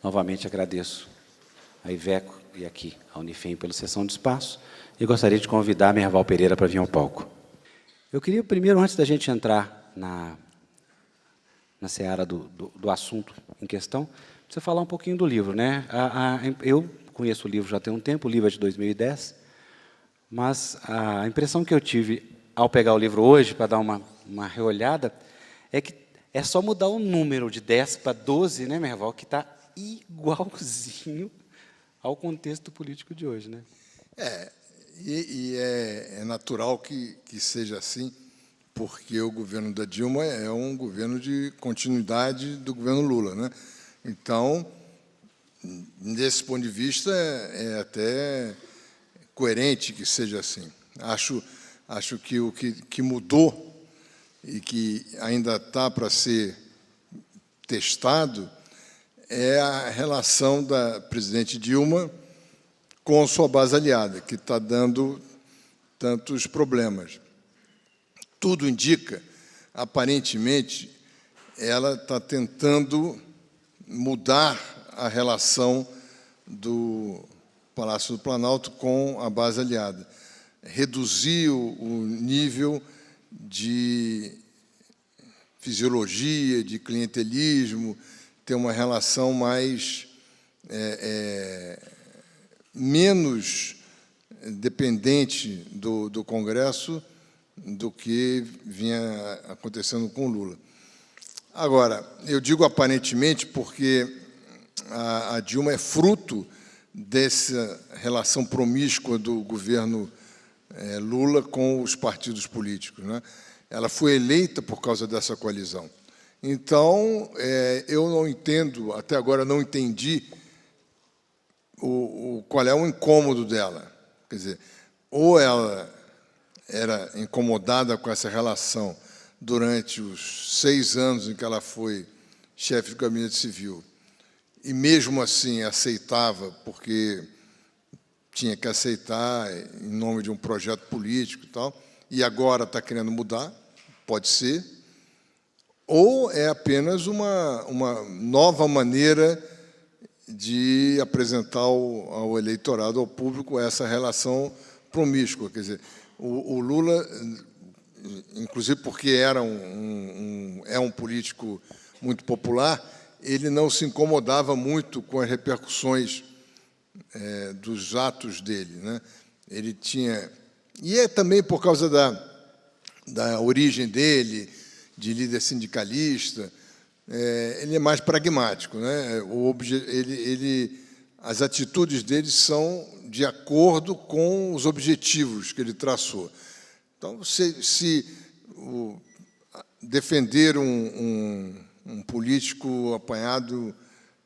Novamente agradeço a Iveco e aqui a Unifem pela cessão de espaço e gostaria de convidar a Merval Pereira para vir ao palco. Eu queria primeiro, antes da gente entrar na seara do assunto em questão, você falar um pouquinho do livro, né? Eu conheço o livro já tem um tempo, o livro é de 2010, mas a impressão que eu tive ao pegar o livro hoje, para dar uma reolhada, é que é só mudar o número de 10 para 12, né, Merval, que está igualzinho ao contexto político de hoje, né? É natural que seja assim, porque o governo da Dilma é um governo de continuidade do governo Lula, né? Então, desse ponto de vista, é até coerente que seja assim. Acho que o que mudou e que ainda está para ser testado é a relação da presidente Dilma com sua base aliada, que está dando tantos problemas. Tudo indica, aparentemente, ela está tentando mudar a relação do Palácio do Planalto com a base aliada, reduzir o nível de fisiologia, de clientelismo, ter uma relação mais menos dependente do Congresso do que vinha acontecendo com Lula. Agora, eu digo aparentemente porque a Dilma é fruto dessa relação promíscua do governo Lula com os partidos políticos, né? Ela foi eleita por causa dessa coalizão. Então, eu não entendo, até agora não entendi qual é o incômodo dela. Quer dizer, ou ela era incomodada com essa relação durante os 6 anos em que ela foi chefe do Gabinete Civil, e mesmo assim aceitava, porque tinha que aceitar em nome de um projeto político e tal, e agora está querendo mudar, pode ser, ou é apenas uma nova maneira de apresentar ao eleitorado, ao público, essa relação promíscua. Quer dizer, o Lula, inclusive porque é um político muito popular, ele não se incomodava muito com as repercussões dos atos dele, né? Ele tinha... E é também por causa da origem dele, de líder sindicalista, ele é mais pragmático, né? As atitudes dele são de acordo com os objetivos que ele traçou. Então, se defender um político apanhado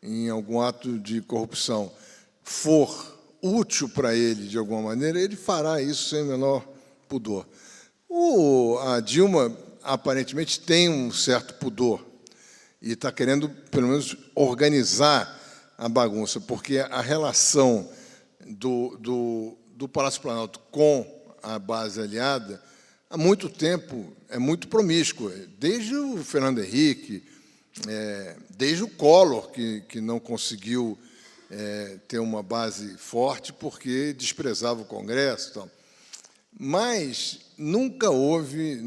em algum ato de corrupção for útil para ele, de alguma maneira, ele fará isso sem o menor pudor. A Dilma, aparentemente, tem um certo pudor e está querendo, pelo menos, organizar a bagunça, porque a relação do Palácio Planalto com a base aliada, há muito tempo, é muito promíscua, desde o Fernando Henrique, desde o Collor, que não conseguiu ter uma base forte porque desprezava o Congresso e tal. Mas nunca houve,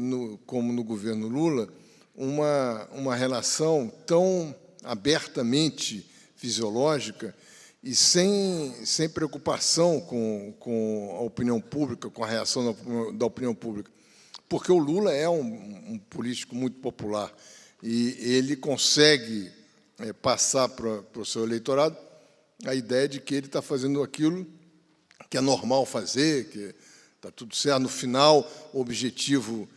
como no governo Lula, uma relação tão abertamente fisiológica e sem preocupação com a opinião pública, com a reação da opinião pública. Porque o Lula é um político muito popular e ele consegue passar para o seu eleitorado a ideia de que ele está fazendo aquilo que é normal fazer, que está tudo certo. No final, o objetivo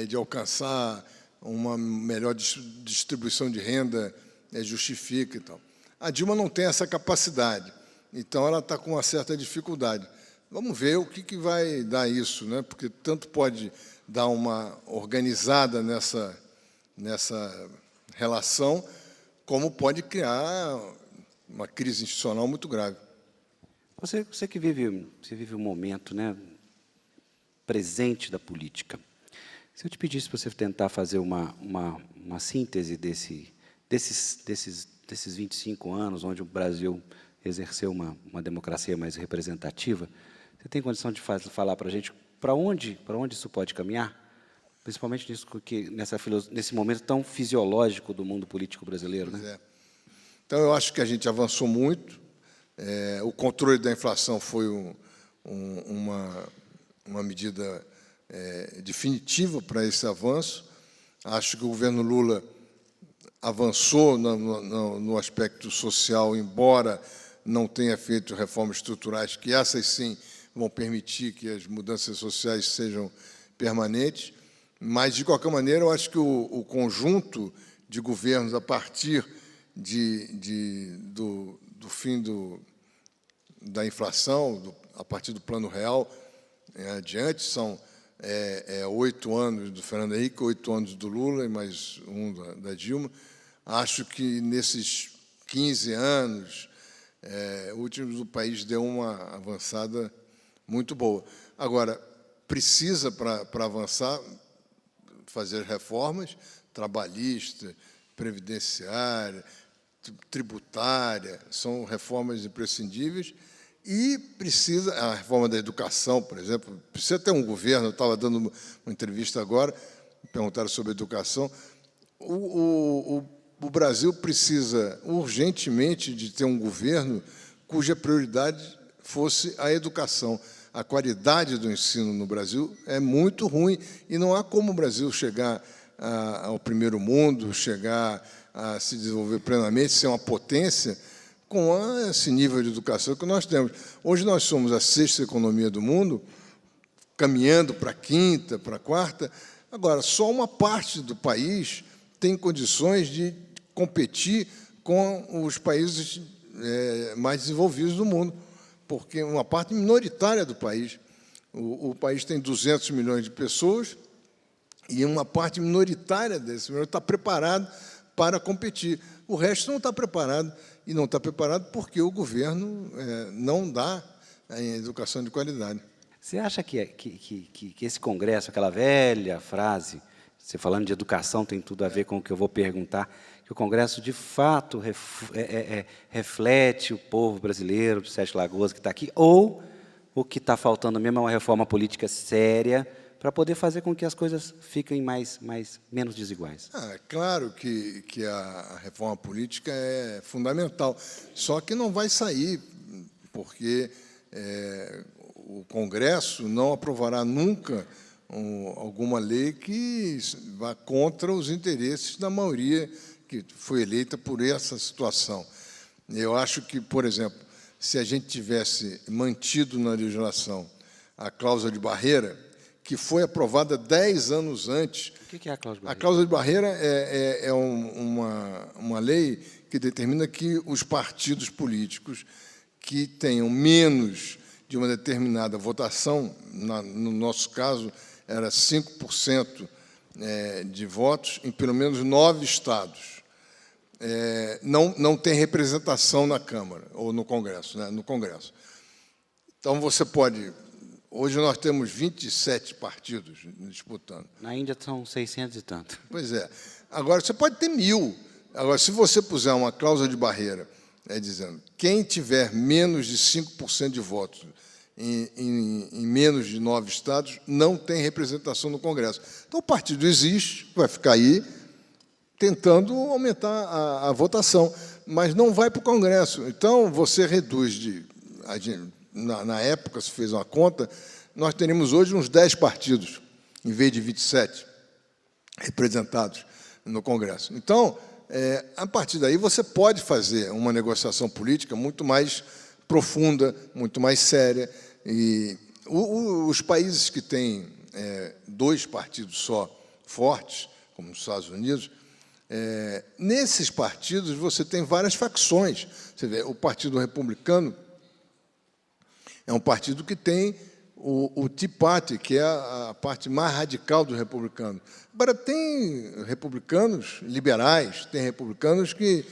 de alcançar uma melhor distribuição de renda justifica e tal. A Dilma não tem essa capacidade, então ela está com uma certa dificuldade. Vamos ver o que vai dar isso, né? Porque tanto pode dar uma organizada nessa relação, como pode criar uma crise institucional muito grave. Você que vive um momento, né, presente da política. Se eu te pedisse para você tentar fazer uma síntese desses desses 25 anos, onde o Brasil exerceu uma democracia mais representativa, você tem condição de falar para a gente para onde isso pode caminhar? Principalmente nesse momento tão fisiológico do mundo político brasileiro, né? Então, eu acho que a gente avançou muito. O controle da inflação foi uma medida definitiva para esse avanço. Acho que o governo Lula avançou no aspecto social, embora não tenha feito reformas estruturais, que essas sim vão permitir que as mudanças sociais sejam permanentes. Mas, de qualquer maneira, eu acho que o conjunto de governos, a partir do fim da inflação, a partir do Plano Real adiante, são 8 anos do Fernando Henrique, 8 anos do Lula e mais um da Dilma. Acho que, nesses 15 anos últimos, o país deu uma avançada muito boa. Agora, precisa, para avançar, fazer reformas trabalhista, previdenciária, tributária, são reformas imprescindíveis, e precisa, a reforma da educação, por exemplo, precisa ter um governo. Eu estava dando uma entrevista agora, me perguntaram sobre educação. O Brasil precisa urgentemente de ter um governo cuja prioridade fosse a educação. A qualidade do ensino no Brasil é muito ruim, e não há como o Brasil chegar ao primeiro mundo, chegar a se desenvolver plenamente, ser uma potência, com esse nível de educação que nós temos. Hoje nós somos a 6ª economia do mundo, caminhando para a 5ª, para a 4ª. Agora, só uma parte do país tem condições de competir com os países mais desenvolvidos do mundo, porque uma parte minoritária do país. O país tem 200 milhões de pessoas, e uma parte minoritária desse milhão está preparado para competir. O resto não está preparado, e não está preparado porque o governo não dá a educação de qualidade. Você acha que esse Congresso, aquela velha frase, você falando de educação tem tudo a ver com o que eu vou perguntar, que o Congresso, de fato, reflete o povo brasileiro de Sete Lagoas que está aqui, ou o que está faltando mesmo é uma reforma política séria para poder fazer com que as coisas fiquem menos desiguais? É claro que a reforma política é fundamental, só que não vai sair, porque o Congresso não aprovará nunca alguma lei que vá contra os interesses da maioria que foi eleita por essa situação. Eu acho que, por exemplo, se a gente tivesse mantido na legislação a cláusula de barreira, que foi aprovada 10 anos antes. O que é a cláusula de barreira? A cláusula de barreira é uma lei que determina que os partidos políticos que tenham menos de uma determinada votação, no nosso caso, era 5% de votos em pelo menos 9 estados, não tem representação na Câmara ou no Congresso, né? No Congresso. Então, você pode... Hoje nós temos 27 partidos disputando. Na Índia são 600 e tanto. Pois é. Agora, você pode ter 1000. Agora, se você puser uma cláusula de barreira, dizendo quem tiver menos de 5% de votos em menos de 9 estados não tem representação no Congresso. Então, o partido existe, vai ficar aí tentando aumentar a votação, mas não vai para o Congresso. Então, você reduz na época, se fez uma conta, nós teríamos hoje uns 10 partidos, em vez de 27 representados no Congresso. Então, a partir daí, você pode fazer uma negociação política muito mais profunda, muito mais séria. E os países que têm 2 partidos só fortes, como os Estados Unidos, nesses partidos você tem várias facções. Você vê, o Partido Republicano é um partido que tem o Tea Party, que é a parte mais radical do republicano. Agora, tem republicanos liberais, tem republicanos que...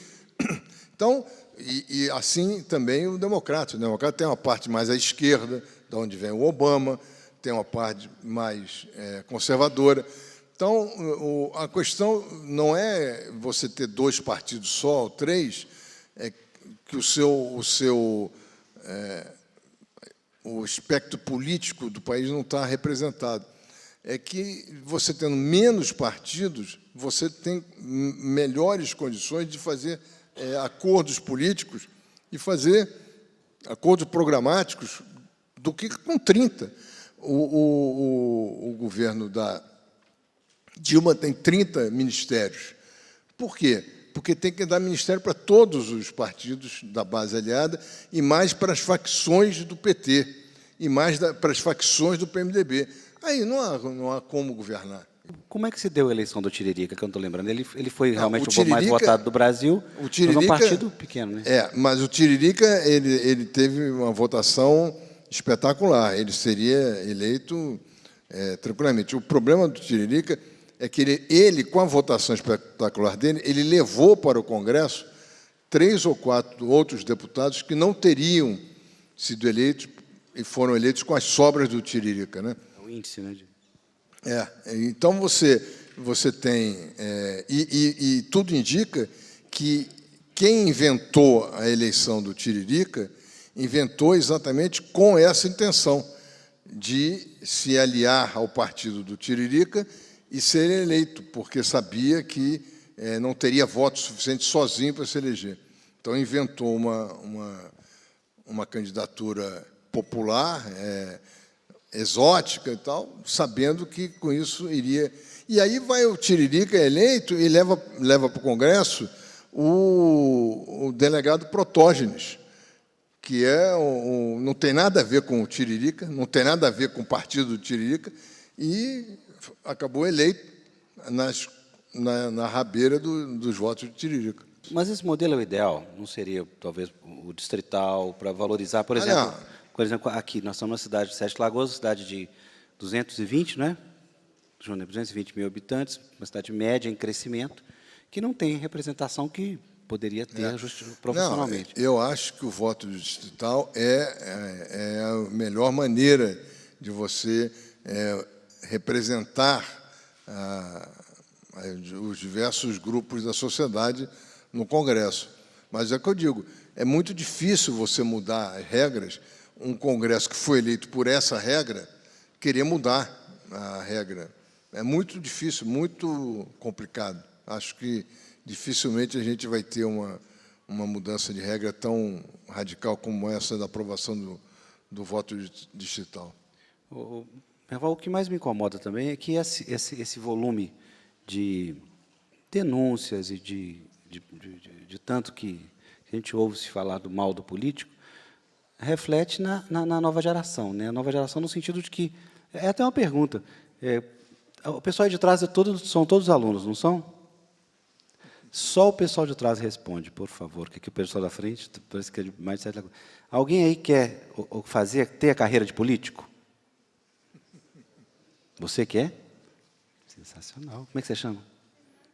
Então, e assim também o democrata. O democrata tem uma parte mais à esquerda, de onde vem o Obama, tem uma parte mais conservadora. Então, a questão não é você ter 2 partidos só, ou 3, é que o espectro político do país não está representado. É que você tendo menos partidos, você tem melhores condições de fazer acordos políticos e fazer acordos programáticos do que com 30. O governo da Dilma tem 30 ministérios. Por quê? Porque tem que dar ministério para todos os partidos da base aliada e mais para as facções do PT e mais para as facções do PMDB. Aí não há como governar. Como é que se deu a eleição do Tiririca, que eu não estou lembrando? Ele foi realmente o mais votado do Brasil, mas é um partido pequeno, né? Mas o Tiririca ele teve uma votação espetacular. Ele seria eleito tranquilamente. O problema do Tiririca é que ele, com a votação espetacular dele, ele levou para o Congresso 3 ou 4 outros deputados que não teriam sido eleitos e foram eleitos com as sobras do Tiririca, né? É o índice, né? Então, você tem... E tudo indica que quem inventou a eleição do Tiririca inventou exatamente com essa intenção de se aliar ao partido do Tiririca e ser eleito, porque sabia que não teria voto suficiente sozinho para se eleger. Então, inventou uma candidatura popular, exótica e tal, sabendo que com isso iria... E aí vai o Tiririca eleito e leva para o Congresso o delegado Protógenes, que não tem nada a ver com o Tiririca, não tem nada a ver com o partido do Tiririca, e acabou eleito na rabeira dos votos do Tiririca. Mas esse modelo é o ideal? Não seria, talvez, o distrital para valorizar, por exemplo... Por exemplo, aqui, nós somos uma cidade de Sete Lagoas, cidade de 220, né? 220 mil habitantes, uma cidade média em crescimento, que não tem representação que poderia ter profissionalmente. Não, eu acho que o voto distrital é a melhor maneira de você representar os diversos grupos da sociedade no Congresso. Mas é o que eu digo, é muito difícil você mudar as regras, um Congresso que foi eleito por essa regra, querer mudar a regra. É muito difícil, muito complicado. Acho que dificilmente a gente vai ter uma mudança de regra tão radical como essa da aprovação do voto distrital. O que mais me incomoda também é que esse volume de denúncias e de tanto que a gente ouve se falar do mal do político, reflete na nova geração, né? A nova geração no sentido de que... É até uma pergunta. O pessoal de trás são todos alunos, não são? Só o pessoal de trás responde, por favor, que aqui o pessoal da frente parece que é de mais de 7 lagoas. Alguém aí quer ter a carreira de político? Você quer? Sensacional. Como é que você chama?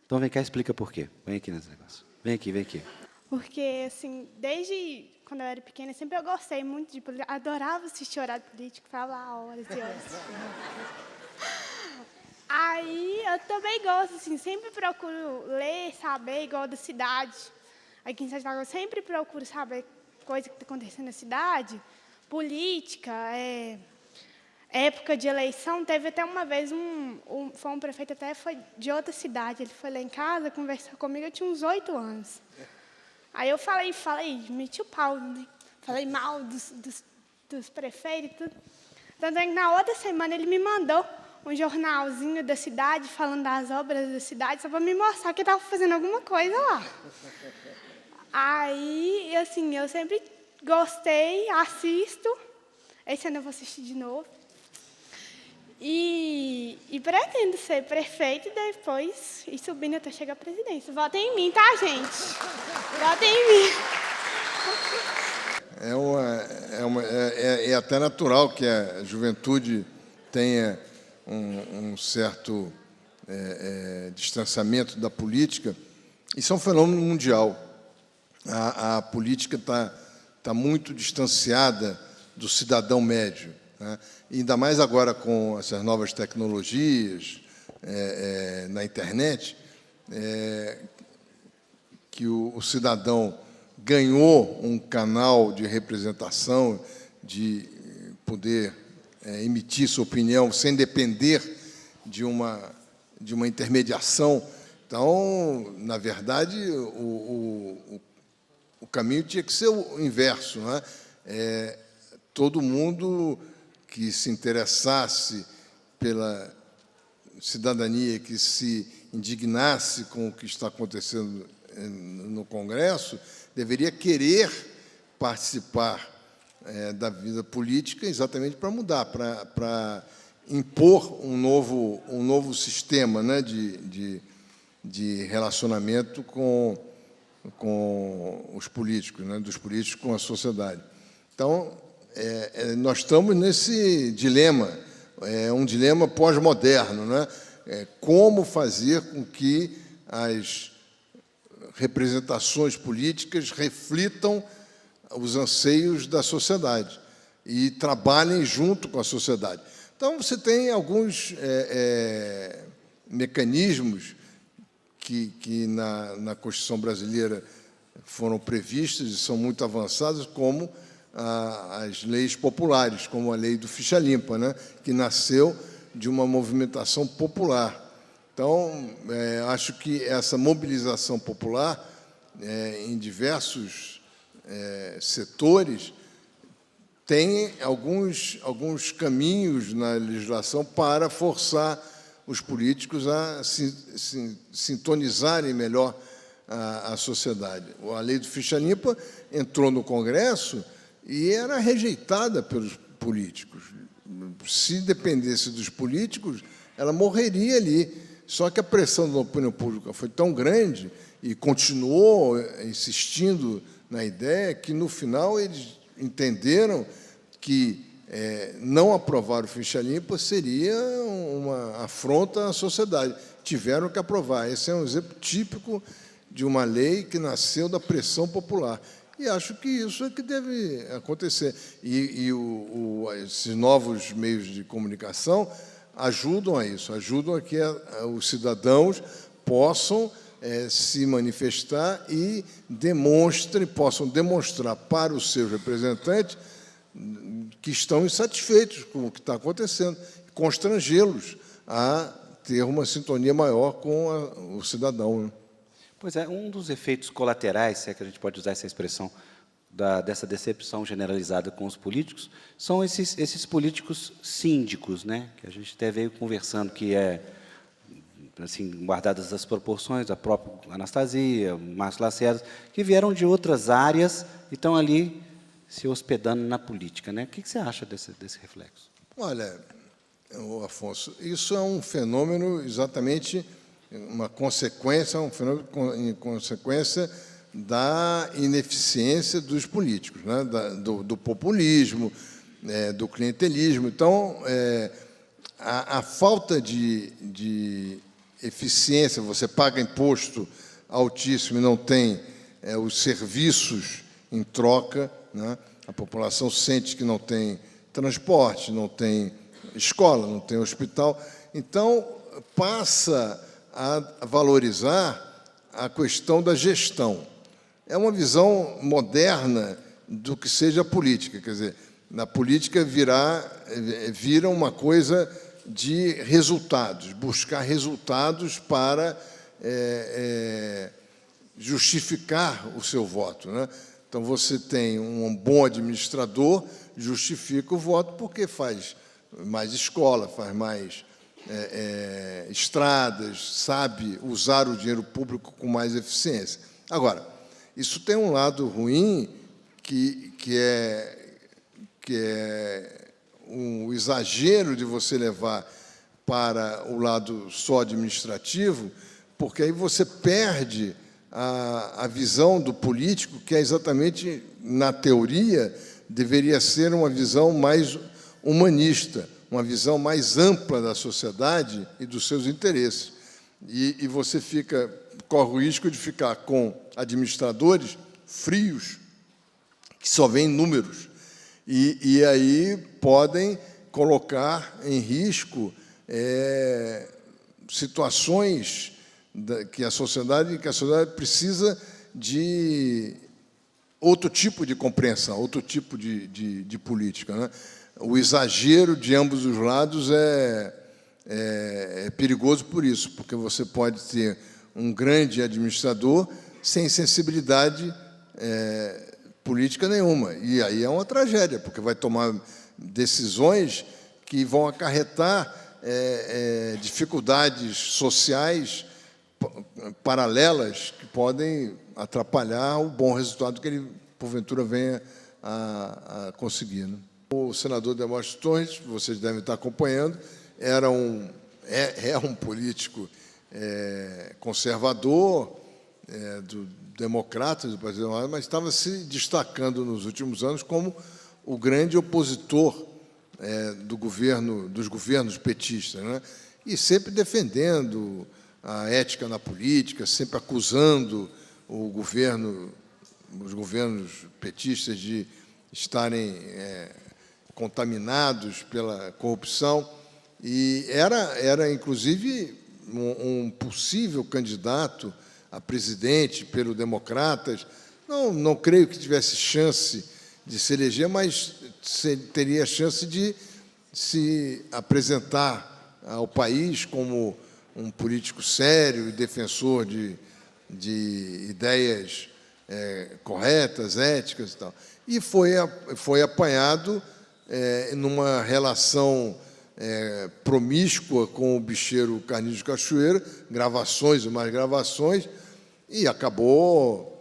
Então, vem cá e explica por quê. Vem aqui nesse negócio. Vem aqui, vem aqui. Porque, assim, desde quando eu era pequena, sempre eu gostei muito de política. Adorava assistir horário político, ficava lá horas e horas. Aí, eu também gosto, assim, sempre procuro ler, saber, igual da cidade. Aqui em Sete Lagoas, eu sempre procuro saber coisa que está acontecendo na cidade, política, época de eleição. Teve até uma vez, foi um prefeito, até foi de outra cidade, ele foi lá em casa, conversar comigo, eu tinha uns 8 anos. Aí eu falei, meti o pau, né? Falei mal dos prefeitos e tudo. Tanto é que na outra semana ele me mandou um jornalzinho da cidade, falando das obras da cidade, só para me mostrar que estava fazendo alguma coisa lá. Aí, assim, eu sempre gostei, assisto. Esse ano eu vou assistir de novo. E pretendo ser prefeito e depois ir subindo até chegar à presidência. Votem em mim, tá, gente? Votem em mim. É até natural que a juventude tenha um certo distanciamento da política. Isso é um fenômeno mundial. A política está muito distanciada do cidadão médio, né? Ainda mais agora com essas novas tecnologias, na internet, que o cidadão ganhou um canal de representação, de poder emitir sua opinião sem depender de uma intermediação. Então, na verdade, o caminho tinha que ser o inverso, não é? Todo mundo que se interessasse pela cidadania, que se indignasse com o que está acontecendo no Congresso, deveria querer participar da vida política exatamente para mudar, para impor um novo sistema, né, de relacionamento com os políticos, né, dos políticos com a sociedade. Então, nós estamos nesse dilema, um dilema pós-moderno, né? Como fazer com que as representações políticas reflitam os anseios da sociedade e trabalhem junto com a sociedade. Então, você tem alguns mecanismos que na Constituição brasileira foram previstos e são muito avançados, como as leis populares, como a lei do Ficha Limpa, né, que nasceu de uma movimentação popular. Então, acho que essa mobilização popular, em diversos setores, tem alguns caminhos na legislação para forçar os políticos a se sintonizarem melhor a sociedade. A lei do Ficha Limpa entrou no Congresso e era rejeitada pelos políticos. Se dependesse dos políticos, ela morreria ali. Só que a pressão da opinião pública foi tão grande e continuou insistindo na ideia que, no final, eles entenderam que não aprovar o Ficha Limpa seria uma afronta à sociedade. Tiveram que aprovar. Esse é um exemplo típico de uma lei que nasceu da pressão popular. E acho que isso é que deve acontecer. E esses novos meios de comunicação ajudam a isso, ajudam a que os cidadãos possam se manifestar e possam demonstrar para os seus representantes que estão insatisfeitos com o que está acontecendo, constrangê-los a ter uma sintonia maior com o cidadão, né? Pois é, um dos efeitos colaterais, se é que a gente pode usar essa expressão, dessa decepção generalizada com os políticos, são esses políticos síndicos, né, que a gente até veio conversando, que assim, guardadas as proporções, a própria Anastasia, Márcio Lacerda, que vieram de outras áreas e estão ali se hospedando na política, né? O que você acha desse reflexo? Olha, Afonso, isso é um fenômeno exatamente uma consequência, um fenômeno em consequência da ineficiência dos políticos, né? do populismo, do clientelismo. Então, a falta de eficiência, você paga imposto altíssimo e não tem os serviços em troca, né? A população sente que não tem transporte, não tem escola, não tem hospital. Então, passa a valorizar a questão da gestão. É uma visão moderna do que seja a política. Quer dizer, na política vira uma coisa de resultados, buscar resultados para justificar o seu voto, né? Então, você tem um bom administrador, justifica o voto porque faz mais escola, faz mais estradas, sabe usar o dinheiro público com mais eficiência. Agora, isso tem um lado ruim, que é um exagero de você levar para o lado só administrativo, porque aí você perde a visão do político, que é exatamente, na teoria, deveria ser uma visão mais humanista, uma visão mais ampla da sociedade e dos seus interesses. E você corre o risco de ficar com administradores frios, que só veem números, e aí podem colocar em risco situações que a sociedade precisa de outro tipo de compreensão, outro tipo de política, né? O exagero de ambos os lados é perigoso por isso, porque você pode ter um grande administrador sem sensibilidade política nenhuma. E aí é uma tragédia, porque vai tomar decisões que vão acarretar dificuldades sociais paralelas que podem atrapalhar o bom resultado que ele, porventura, venha a conseguir, né? O senador Demóstenes Torres, vocês devem estar acompanhando, é um político conservador, do Democratas, do Partido Democrata, mas estava se destacando nos últimos anos como o grande opositor dos governos petistas, né? E sempre defendendo a ética na política, sempre acusando os governos petistas de estarem contaminados pela corrupção, e era inclusive, um possível candidato a presidente pelo Democratas. Não creio que tivesse chance de se eleger, mas teria chance de se apresentar ao país como um político sério e defensor de ideias corretas, éticas e tal. E foi apanhado numa relação promíscua com o bicheiro Carlinhos de Cachoeira, gravações e mais gravações, e acabou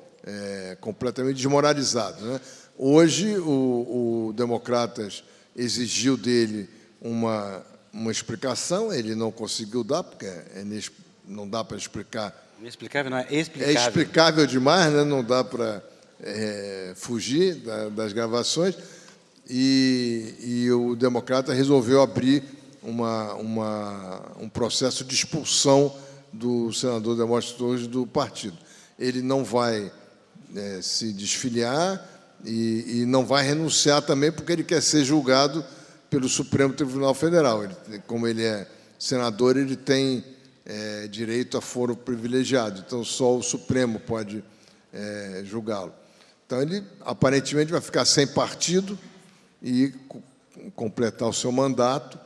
completamente desmoralizado, né? Hoje, o Democratas exigiu dele uma explicação, ele não conseguiu dar, porque não dá para explicar. Inexplicável não é explicável. É explicável demais, né? Não dá para fugir das gravações. E o Democrata resolveu abrir um processo de expulsão do senador Demóstenes Torres do partido. Ele não vai se desfiliar e não vai renunciar também, porque ele quer ser julgado pelo Supremo Tribunal Federal. Como ele é senador, ele tem direito a foro privilegiado, então só o Supremo pode julgá-lo. Então, ele aparentemente vai ficar sem partido e completar o seu mandato.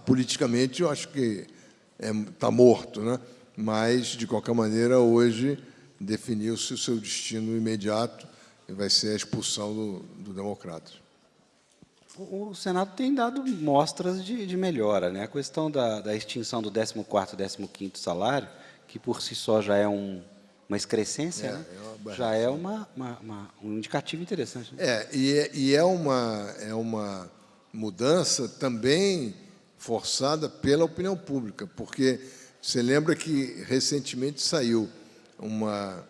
Politicamente, eu acho que está morto, né? Mas, de qualquer maneira, hoje definiu-se o seu destino imediato, e vai ser a expulsão do Democratas. O Senado tem dado mostras de melhora, né? A questão da extinção do 14º e 15º salário, que por si só já é uma excrescência, né? Já é um indicativo interessante, né? E é uma mudança também forçada pela opinião pública, porque você lembra que recentemente saiu uma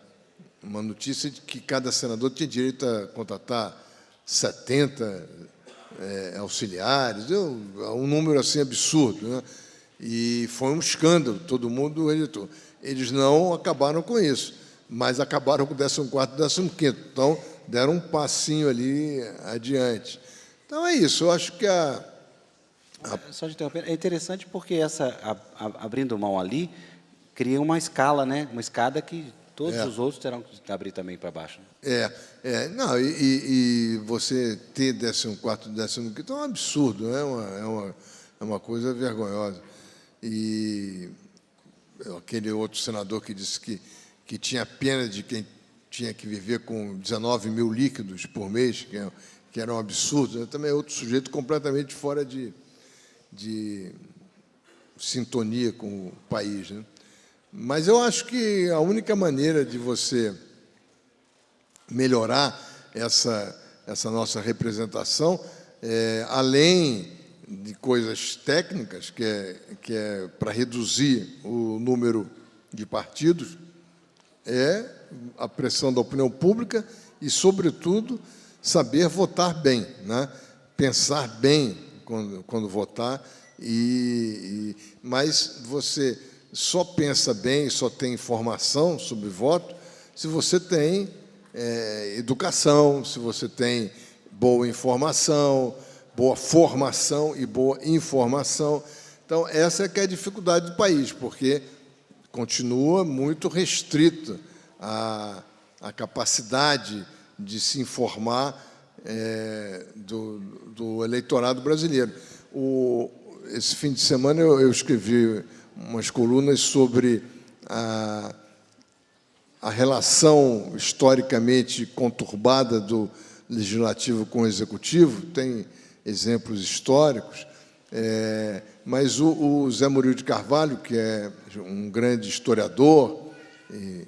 notícia de que cada senador tinha direito a contratar 70 auxiliares, um número assim absurdo, né? E foi um escândalo, todo mundo editou. Eles não acabaram com isso, mas acabaram com o 14º e 15º, então deram um passinho ali adiante. Então é isso, eu acho que Só de interromper, é interessante porque abrindo mão ali, cria uma escala, né? Uma escada que todos os outros terão que abrir também para baixo, né? Não, e você ter 14º e 15º é um absurdo, né? É uma coisa vergonhosa. E aquele outro senador que disse que tinha pena de quem tinha que viver com 19 mil líquidos por mês, que era um absurdo, né? Também é outro sujeito completamente fora de sintonia com o país, né? Mas eu acho que a única maneira de você melhorar essa nossa representação, além de coisas técnicas, que é para reduzir o número de partidos, é a pressão da opinião pública e, sobretudo, saber votar bem, né? Pensar bem quando votar, mas você só pensa bem, só tem informação sobre voto, se você tem educação, se você tem boa informação, boa formação e boa informação. Então, essa é que é a dificuldade do país, porque continua muito restrita a capacidade de se informar do eleitorado brasileiro. Esse fim de semana eu escrevi umas colunas sobre a relação historicamente conturbada do legislativo com o executivo, tem exemplos históricos, mas o Zé Murilo de Carvalho, que é um grande historiador, e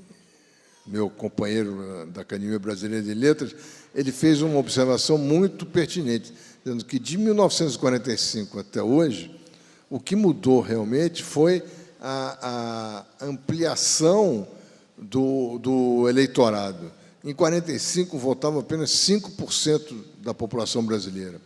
meu companheiro da Academia Brasileira de Letras, ele fez uma observação muito pertinente, dizendo que de 1945 até hoje, o que mudou realmente foi a ampliação do eleitorado. Em 45, votava apenas 5% da população brasileira.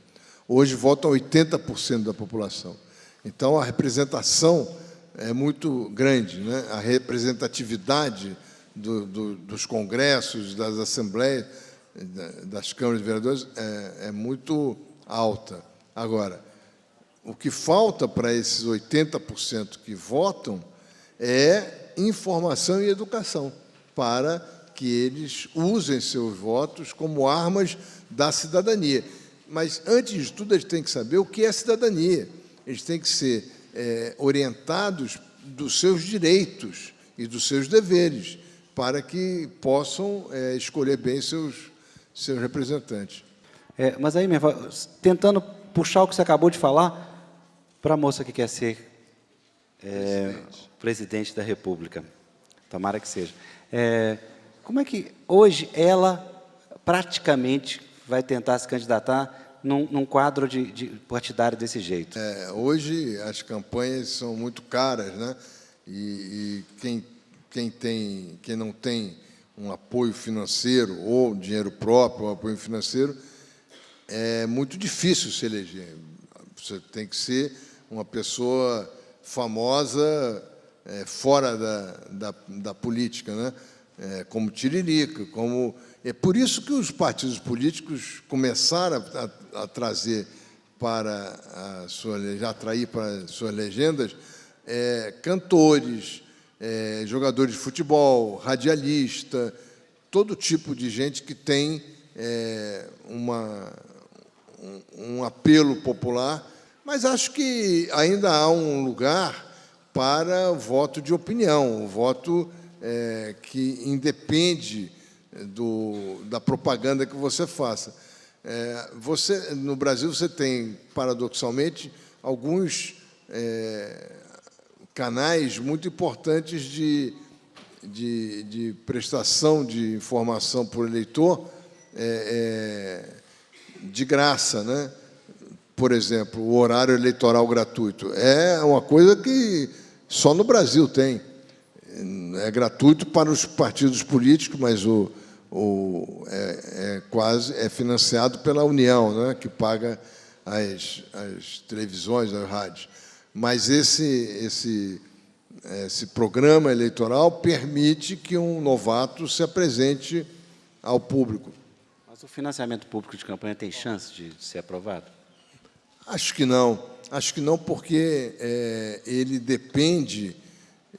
Hoje, vota 80% da população. Então, a representação é muito grande, né? A representatividade dos congressos, das assembleias, das câmaras de vereadores é muito alta. Agora, o que falta para esses 80% que votam é informação e educação, para que eles usem seus votos como armas da cidadania. Mas, antes de tudo, eles têm que saber o que é cidadania. Eles têm que ser orientados dos seus direitos e dos seus deveres, para que possam escolher bem seus representantes. Mas aí, tentando puxar o que você acabou de falar, para a moça que quer ser presidente da República, tomara que seja. Como é que hoje ela praticamente vai tentar se candidatar num quadro de partidário desse jeito? Hoje as campanhas são muito caras, né? E quem não tem um apoio financeiro ou dinheiro próprio, um apoio financeiro, é muito difícil se eleger. Você tem que ser uma pessoa famosa fora da política, né? Como Tiririca, como... É por isso que os partidos políticos começaram a trazer atrair para suas legendas cantores, jogadores de futebol, radialista, todo tipo de gente que tem um apelo popular, mas acho que ainda há um lugar para o voto de opinião, o voto que independe da propaganda que você faça. No Brasil, você tem, paradoxalmente, alguns canais muito importantes de prestação de informação para o eleitor de graça, né? Por exemplo, o horário eleitoral gratuito. É uma coisa que só no Brasil tem. É gratuito para os partidos políticos, mas é financiado pela União, né, que paga as televisões, as rádios. Mas esse programa eleitoral permite que um novato se apresente ao público. Mas o financiamento público de campanha tem chance de ser aprovado? Acho que não. Acho que não, porque ele depende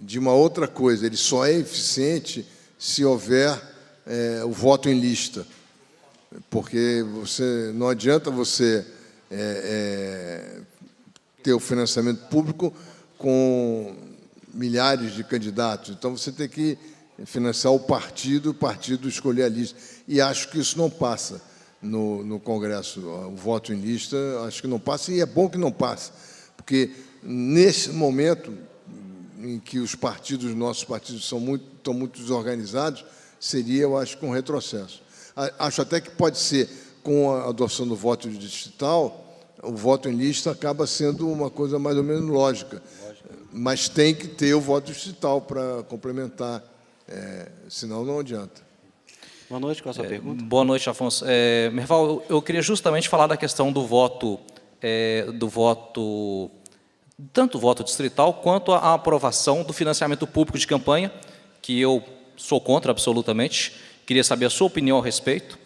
de uma outra coisa. Ele só é eficiente se houver o voto em lista. Porque não adianta você ter o financiamento público com milhares de candidatos. Então, você tem que financiar o partido escolher a lista. E acho que isso não passa no Congresso. O voto em lista, acho que não passa, e é bom que não passe, porque, nesse momento em que nossos partidos estão muito desorganizados, seria, eu acho, um retrocesso. Acho até que pode ser, com a adoção do voto distrital, o voto em lista acaba sendo uma coisa mais ou menos lógica. Mas tem que ter o voto distrital para complementar, senão não adianta. Boa noite, qual a sua pergunta? Boa noite, Afonso. Merval, eu queria justamente falar da questão do voto, tanto o voto distrital quanto a aprovação do financiamento público de campanha, que eu sou contra absolutamente. Queria saber a sua opinião a respeito.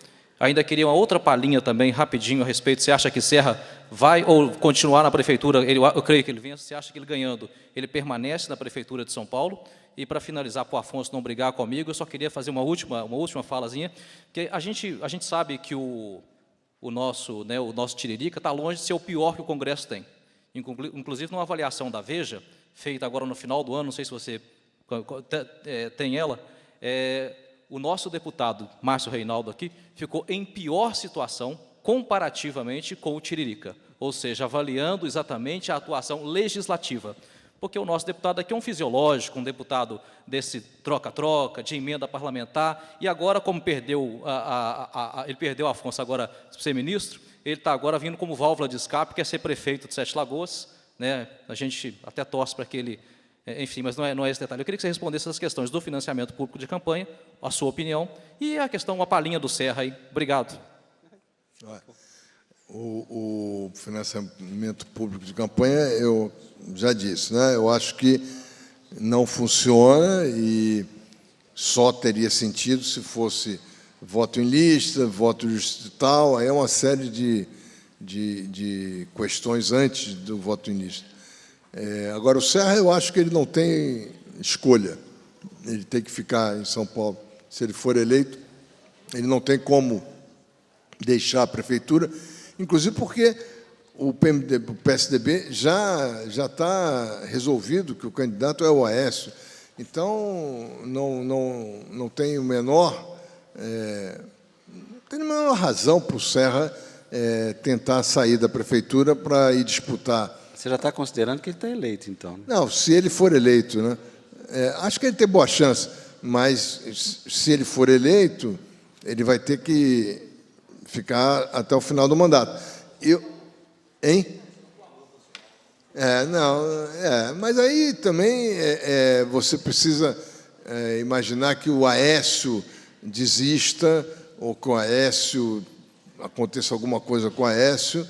Ainda queria uma outra palhinha também, rapidinho, a respeito. Você acha que Serra vai ou continuar na prefeitura? Eu creio que ele vença. Você acha que ele ganhando, ele permanece na prefeitura de São Paulo? E para finalizar, para o Afonso não brigar comigo, eu só queria fazer uma última falazinha, que a gente sabe que o nosso Tiririca está longe de ser o pior que o Congresso tem. Inclusive, numa avaliação da Veja, feita agora no final do ano, não sei se você tem ela, o nosso deputado Márcio Reinaldo aqui ficou em pior situação comparativamente com o Tiririca, ou seja, avaliando exatamente a atuação legislativa, porque o nosso deputado aqui é um fisiológico, um deputado desse troca-troca, de emenda parlamentar, e agora, como ele perdeu Afonso agora para ser ministro, ele está agora vindo como válvula de escape, quer ser prefeito de Sete Lagoas, né? A gente até torce para que ele... Enfim, mas não é esse detalhe. Eu queria que você respondesse essas questões do financiamento público de campanha, a sua opinião, e a questão, uma palhinha do Serra aí. Obrigado. O financiamento público de campanha, eu já disse, né? Eu acho que não funciona e só teria sentido se fosse voto em lista, voto distrital, aí é uma série de questões antes do voto em lista. Agora, o Serra, eu acho que ele não tem escolha. Ele tem que ficar em São Paulo. Se ele for eleito, ele não tem como deixar a prefeitura, inclusive porque o PSDB já está resolvido que o candidato é o Aécio. Então, não tem a menor razão para o Serra tentar sair da prefeitura para ir disputar. Você já está considerando que ele está eleito, então? Né? Não, se ele for eleito, né? Acho que ele tem boa chance, mas se ele for eleito, ele vai ter que ficar até o final do mandato. Hein? Mas aí também você precisa imaginar que o Aécio desista, ou que o Aécio, aconteça alguma coisa com o Aécio,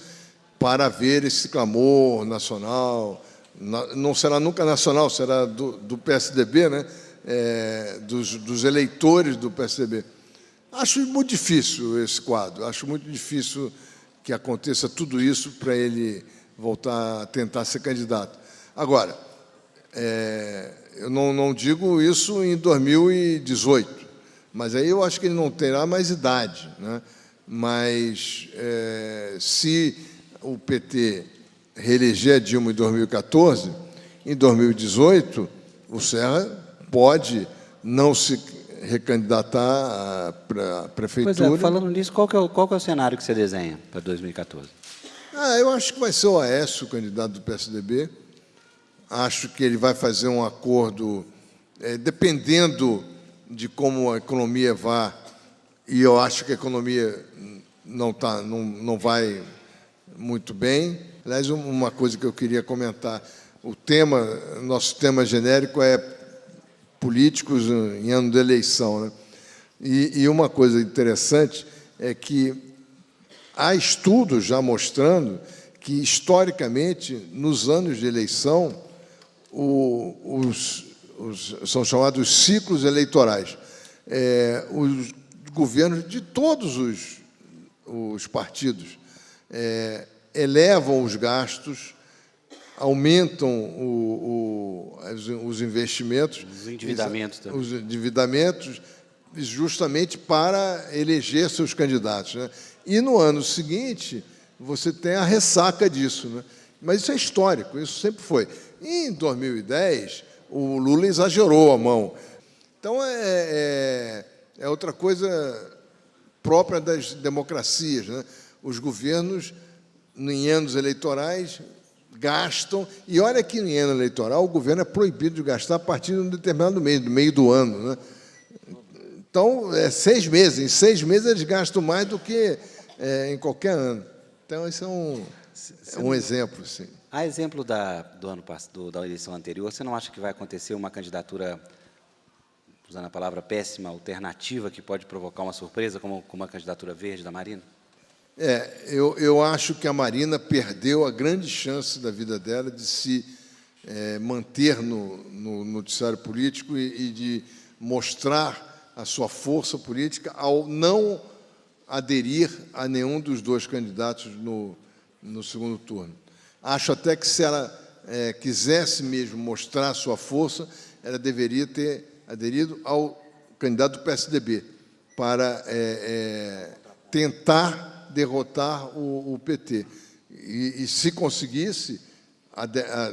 para haver esse clamor nacional. Não será nunca nacional, será do PSDB, né? Dos eleitores do PSDB. Acho muito difícil esse quadro, acho muito difícil que aconteça tudo isso para ele voltar a tentar ser candidato. Agora, eu não digo isso em 2018, mas aí eu acho que ele não terá mais idade, né? Mas, se o PT reeleger a Dilma em 2014, em 2018, o Serra pode não se recandidatar para a prefeitura. Pois falando nisso, qual que é o cenário que você desenha para 2014? Eu acho que vai ser o Aécio, o candidato do PSDB. Acho que ele vai fazer um acordo, dependendo de como a economia vá, e eu acho que a economia não vai muito bem. Aliás, uma coisa que eu queria comentar, nosso tema genérico é políticos em ano de eleição, né? E uma coisa interessante é que há estudos já mostrando que, historicamente, nos anos de eleição, são chamados ciclos eleitorais. Os governos de todos os partidos elevam os gastos, aumentam os investimentos. Os endividamentos também. Os endividamentos, justamente para eleger seus candidatos, né? E, no ano seguinte, você tem a ressaca disso, né? Mas isso é histórico, isso sempre foi. E, em 2010, o Lula exagerou a mão. Então, é outra coisa própria das democracias, né? Os governos, em anos eleitorais, gastam, e olha que em ano eleitoral o governo é proibido de gastar a partir de um determinado mês, do meio do ano, né? Então, 6 meses. Em 6 meses eles gastam mais do que em qualquer ano. Então, esse é um exemplo, sim. A exemplo da eleição anterior, você não acha que vai acontecer uma candidatura, usando a palavra péssima, alternativa, que pode provocar uma surpresa, como uma candidatura verde da Marina? Eu acho que a Marina perdeu a grande chance da vida dela de se manter no noticiário político e de mostrar a sua força política ao não aderir a nenhum dos dois candidatos no segundo turno. Acho até que, se ela quisesse mesmo mostrar sua força, ela deveria ter aderido ao candidato do PSDB, para tentar derrotar o PT. E se conseguisse,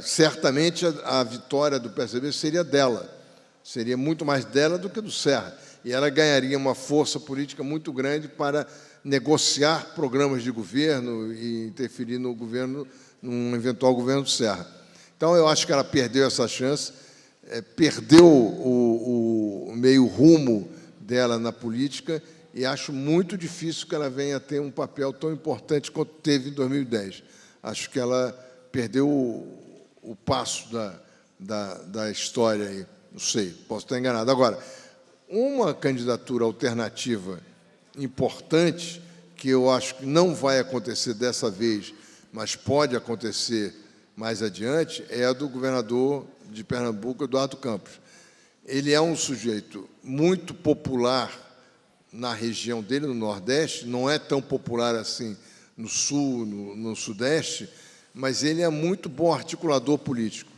certamente a vitória do PSDB seria dela, seria muito mais dela do que do Serra, e ela ganharia uma força política muito grande para negociar programas de governo e interferir no governo, num eventual governo do Serra. Então, eu acho que ela perdeu essa chance, perdeu o meio rumo dela na política, e acho muito difícil que ela venha a ter um papel tão importante quanto teve em 2010. Acho que ela perdeu o passo da história aí. Não sei, posso estar enganado. Agora, uma candidatura alternativa importante, que eu acho que não vai acontecer dessa vez, mas pode acontecer mais adiante, é a do governador de Pernambuco, Eduardo Campos. Ele é um sujeito muito popular na região dele, no Nordeste, não é tão popular assim no Sul, no Sudeste, mas ele é muito bom articulador político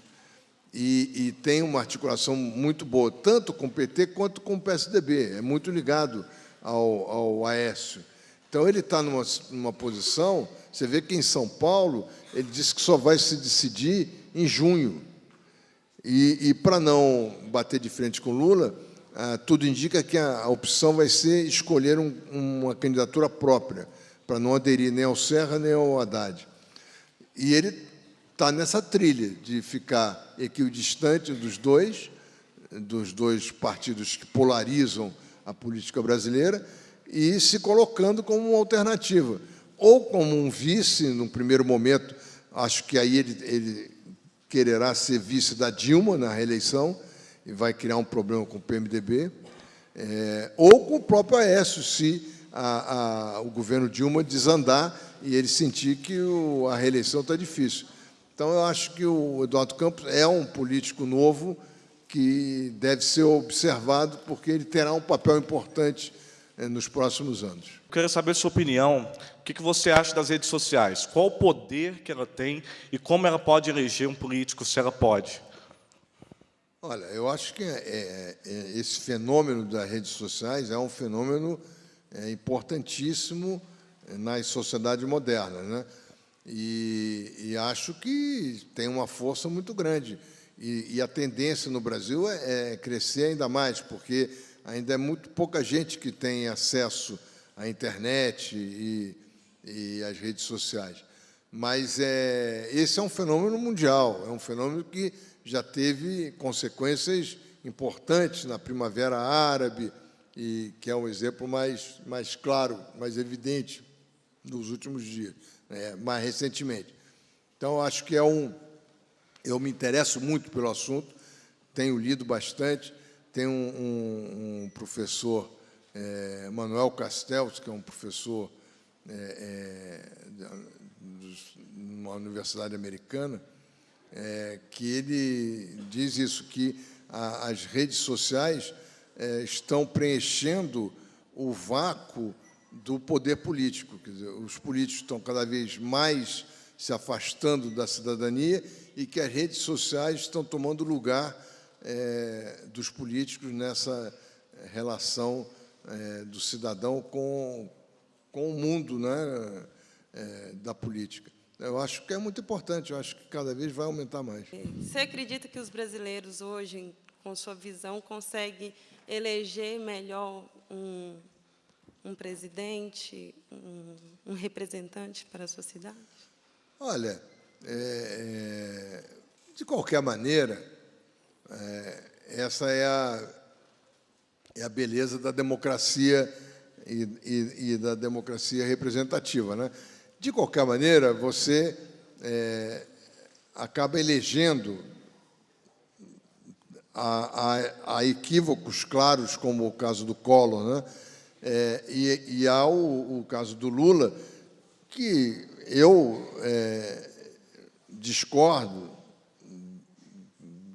e tem uma articulação muito boa, tanto com o PT quanto com o PSDB, é muito ligado ao Aécio. Então, ele está numa posição, você vê que em São Paulo, ele disse que só vai se decidir em junho. E para não bater de frente com Lula, tudo indica que a opção vai ser escolher uma candidatura própria, para não aderir nem ao Serra nem ao Haddad. E ele está nessa trilha de ficar equidistante dos dois partidos que polarizam a política brasileira, e se colocando como uma alternativa, ou como um vice, num primeiro momento. Acho que aí ele quererá ser vice da Dilma na reeleição, e vai criar um problema com o PMDB, ou com o próprio Aécio, se o governo Dilma desandar e ele sentir que a reeleição está difícil. Então, eu acho que o Eduardo Campos é um político novo que deve ser observado, porque ele terá um papel importante nos próximos anos. Eu quero saber a sua opinião. O que você acha das redes sociais? Qual o poder que ela tem e como ela pode eleger um político, se ela pode? Olha, eu acho que esse fenômeno das redes sociais é um fenômeno importantíssimo nas sociedades modernas, né? E acho que tem uma força muito grande. E a tendência no Brasil é crescer ainda mais, porque ainda é muito pouca gente que tem acesso à internet e às redes sociais. Mas esse é um fenômeno mundial, é um fenômeno que já teve consequências importantes na Primavera Árabe, e que é um exemplo mais claro, mais evidente nos últimos dias, mais recentemente. Então, acho que eu me interesso muito pelo assunto, tenho lido bastante. Tem um professor, Manuel Castells, que é um professor de uma universidade americana, que ele diz isso, que as redes sociais estão preenchendo o vácuo do poder político. Quer dizer, os políticos estão cada vez mais se afastando da cidadania, e que as redes sociais estão tomando lugar dos políticos nessa relação do cidadão com o mundo, né, da política. Eu acho que é muito importante, eu acho que cada vez vai aumentar mais. Você acredita que os brasileiros hoje, com sua visão, conseguem eleger melhor um presidente, um representante para a sociedade? Olha, de qualquer maneira, essa é a beleza da democracia e da democracia representativa, né? De qualquer maneira, você acaba elegendo a equívocos claros, como o caso do Collor, né? E há o caso do Lula, que eu discordo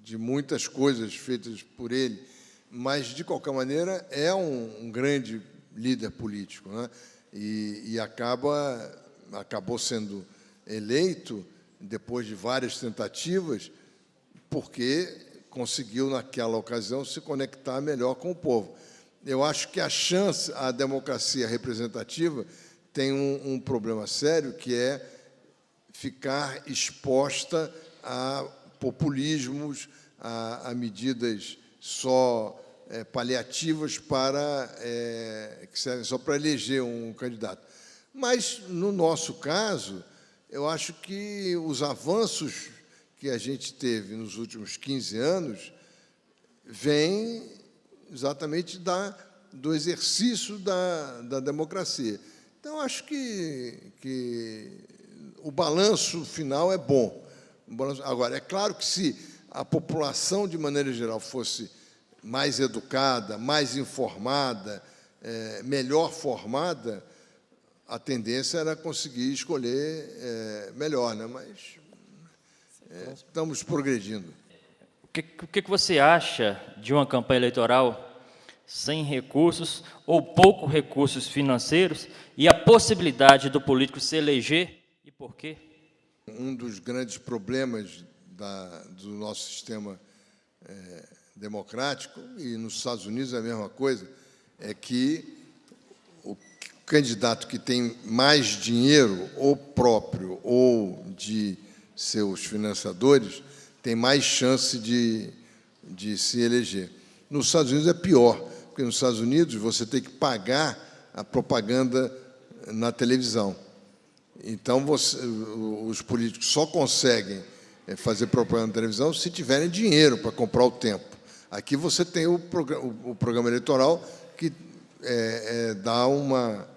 de muitas coisas feitas por ele, mas, de qualquer maneira, é um grande líder político, né? e acabou sendo eleito, depois de várias tentativas, porque conseguiu, naquela ocasião, se conectar melhor com o povo. Eu acho que a democracia representativa tem um problema sério, que é ficar exposta a populismos, a medidas só paliativas que servem só para eleger um candidato. Mas, no nosso caso, eu acho que os avanços que a gente teve nos últimos 15 anos vêm exatamente do exercício da democracia. Então, acho que o balanço final é bom. Agora, é claro que se a população, de maneira geral, fosse mais educada, mais informada, melhor formada, a tendência era conseguir escolher melhor, né? Mas estamos progredindo. O que você acha de uma campanha eleitoral sem recursos ou poucos recursos financeiros e a possibilidade do político se eleger, e por quê? Um dos grandes problemas do nosso sistema democrático, e nos Estados Unidos é a mesma coisa, é que o candidato que tem mais dinheiro, ou próprio ou de seus financiadores, tem mais chance de se eleger. Nos Estados Unidos é pior, porque nos Estados Unidos você tem que pagar a propaganda na televisão. Então, os políticos só conseguem fazer propaganda na televisão se tiverem dinheiro para comprar o tempo. Aqui você tem o programa eleitoral que dá uma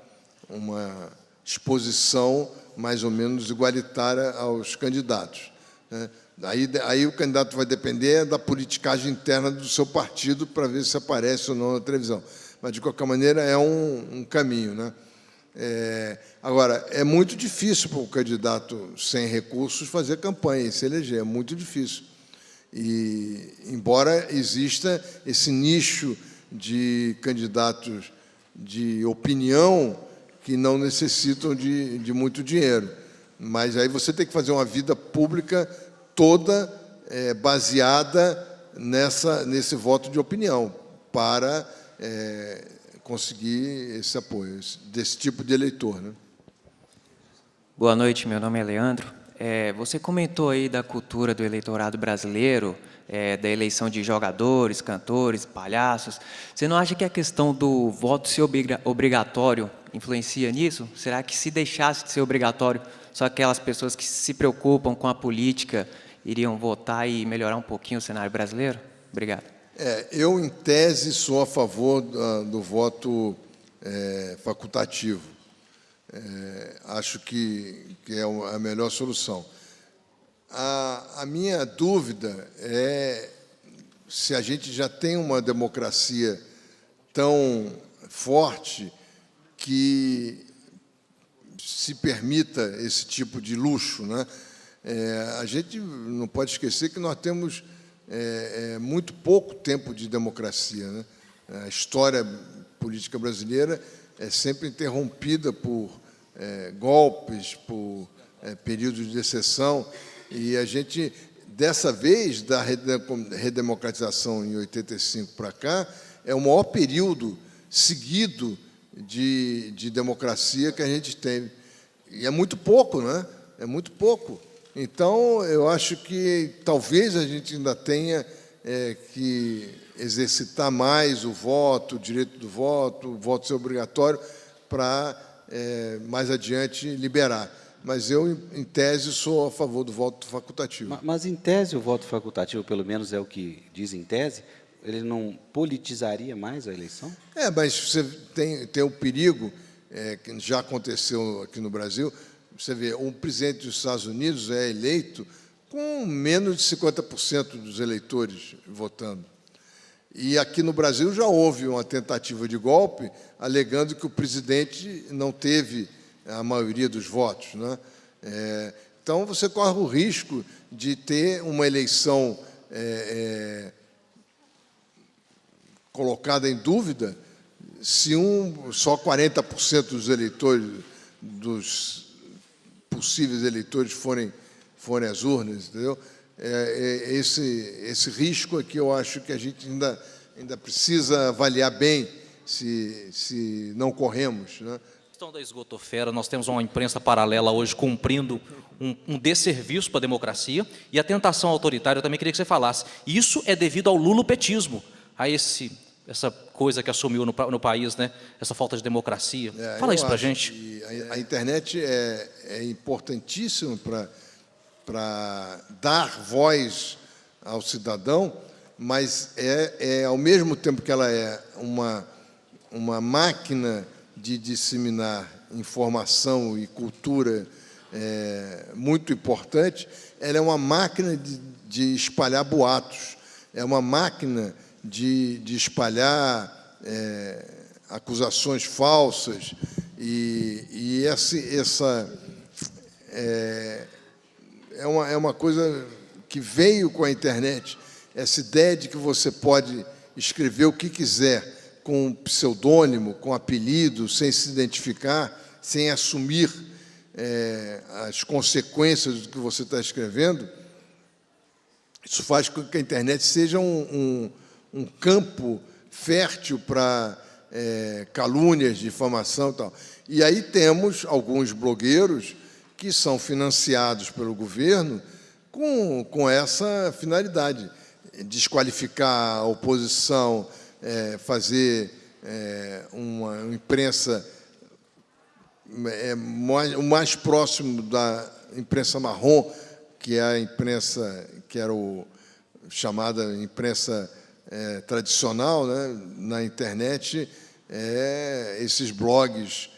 exposição mais ou menos igualitária aos candidatos, né? Aí o candidato vai depender da politicagem interna do seu partido para ver se aparece ou não na televisão. Mas, de qualquer maneira, é um caminho, né? Agora, é muito difícil para o candidato sem recursos fazer campanha e se eleger, é muito difícil. E, embora exista esse nicho de candidatos de opinião que não necessitam de muito dinheiro, mas aí você tem que fazer uma vida pública toda baseada nesse voto de opinião para conseguir esse apoio desse tipo de eleitor, né? Boa noite, meu nome é Leandro. Você comentou aí da cultura do eleitorado brasileiro, da eleição de jogadores, cantores, palhaços. Você não acha que a questão do voto ser obrigatório influencia nisso? Será que, se deixasse de ser obrigatório, só aquelas pessoas que se preocupam com a política iriam votar e melhorar um pouquinho o cenário brasileiro? Obrigado. Eu, em tese, sou a favor do voto facultativo. Acho que é a melhor solução. A minha dúvida é se a gente já tem uma democracia tão forte que se permita esse tipo de luxo, né? A gente não pode esquecer que nós temos muito pouco tempo de democracia, né? A história política brasileira é sempre interrompida por golpes, por períodos de exceção, e a gente, dessa vez, da redemocratização em 85 para cá, é o maior período seguido de democracia que a gente tem. E é muito pouco, né? É muito pouco. Então, eu acho que talvez a gente ainda tenha que exercitar mais o voto, o direito do voto, o voto ser obrigatório, para, mais adiante, liberar. Mas eu, em tese, sou a favor do voto facultativo. Mas, em tese, o voto facultativo, pelo menos é o que diz em tese, ele não politizaria mais a eleição? Mas você tem o perigo, que já aconteceu aqui no Brasil. Você vê, um presidente dos Estados Unidos é eleito com menos de 50% dos eleitores votando. E aqui no Brasil já houve uma tentativa de golpe, alegando que o presidente não teve a maioria dos votos, né? Então, você corre o risco de ter uma eleição colocada em dúvida se só 40% dos eleitores, dos possíveis eleitores forem às urnas, entendeu? Esse risco aqui eu acho que a gente ainda precisa avaliar bem se não corremos, né? A questão da esgotosfera, nós temos uma imprensa paralela hoje cumprindo um desserviço para a democracia, e a tentação autoritária, eu também queria que você falasse. Isso é devido ao lulopetismo, a essa coisa que assumiu no país, né? Essa falta de democracia. Fala isso para a gente. A internet é importantíssima para dar voz ao cidadão, mas ao mesmo tempo que ela é uma máquina de disseminar informação e cultura muito importante, ela é uma máquina de espalhar boatos, é uma máquina de espalhar acusações falsas, e essa é uma coisa que veio com a internet, essa ideia de que você pode escrever o que quiser, com pseudônimo, com apelido, sem se identificar, sem assumir as consequências do que você está escrevendo. Isso faz com que a internet seja um campo fértil para calúnias, difamação e tal. E aí temos alguns blogueiros que são financiados pelo governo com essa finalidade, desqualificar a oposição, fazer uma imprensa o mais próximo da imprensa marrom, que é a imprensa que era chamada imprensa tradicional, né? Na internet, esses blogs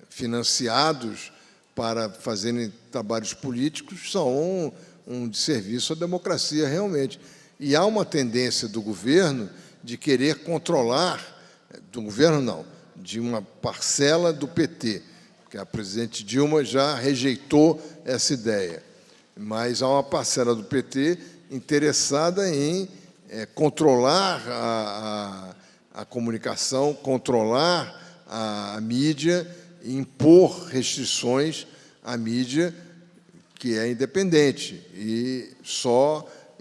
financiados para fazerem trabalhos políticos são um desserviço à democracia, realmente. E há uma tendência do governo de querer controlar, do governo não, de uma parcela do PT, que a presidente Dilma já rejeitou essa ideia, mas há uma parcela do PT interessada em controlar a comunicação, controlar a mídia, impor restrições à mídia que é independente.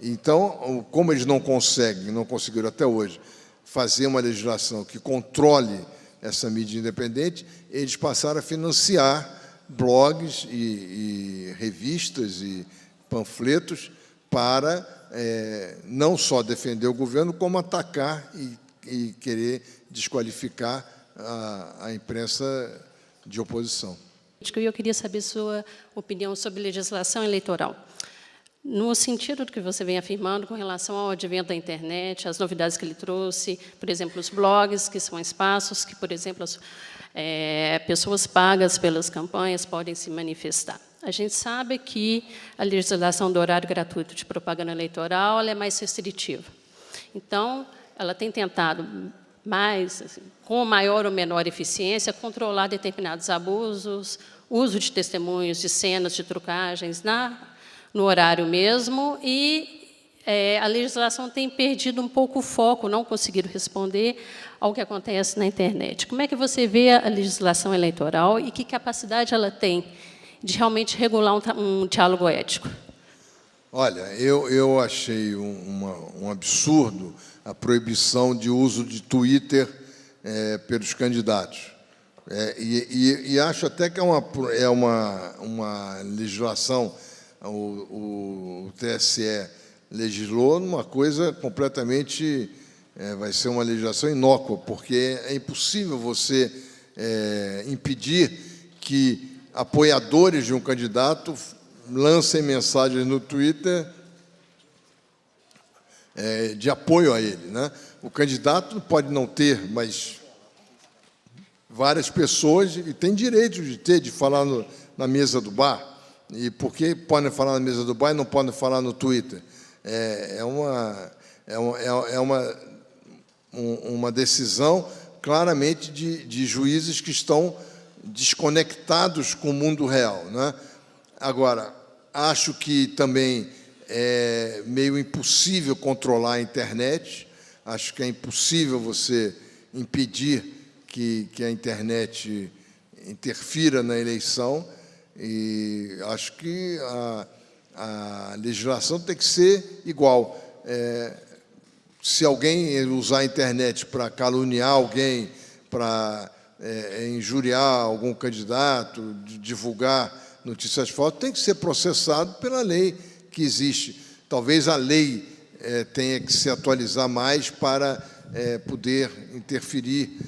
Então, como eles não conseguiram até hoje fazer uma legislação que controle essa mídia independente, eles passaram a financiar blogs e revistas e panfletos para não só defender o governo, como atacar e querer desqualificar a imprensa de oposição. Eu queria saber sua opinião sobre legislação eleitoral. No sentido do que você vem afirmando com relação ao advento da internet, as novidades que ele trouxe, por exemplo, os blogs, que são espaços que, por exemplo, pessoas pagas pelas campanhas podem se manifestar. A gente sabe que a legislação do horário gratuito de propaganda eleitoral ela é mais restritiva. Então, ela tem tentado mais, assim, com maior ou menor eficiência, controlar determinados abusos, uso de testemunhos, de cenas, de trucagens no horário mesmo, e a legislação tem perdido um pouco o foco, não conseguiram responder ao que acontece na internet. Como é que você vê a legislação eleitoral e que capacidade ela tem de realmente regular um diálogo ético? Olha, eu achei um absurdo a proibição de uso de Twitter pelos candidatos. E acho até que é uma legislação, o TSE legislou numa coisa completamente... vai ser uma legislação inócua, porque é impossível você impedir que apoiadores de um candidato lancem mensagens no Twitter de apoio a ele, né? O candidato pode não ter, mas várias pessoas e tem direito de falar na mesa do bar. E por que podem falar na mesa do bar e não podem falar no Twitter? É uma decisão claramente de juízes que estão desconectados com o mundo real, né? Agora, acho que também é meio impossível controlar a internet, acho que é impossível você impedir que a internet interfira na eleição, e acho que a legislação tem que ser igual. Se alguém usar a internet para caluniar alguém, para injuriar algum candidato, divulgar notícias falsas, tem que ser processado pela lei que existe. Talvez a lei tenha que se atualizar mais para poder interferir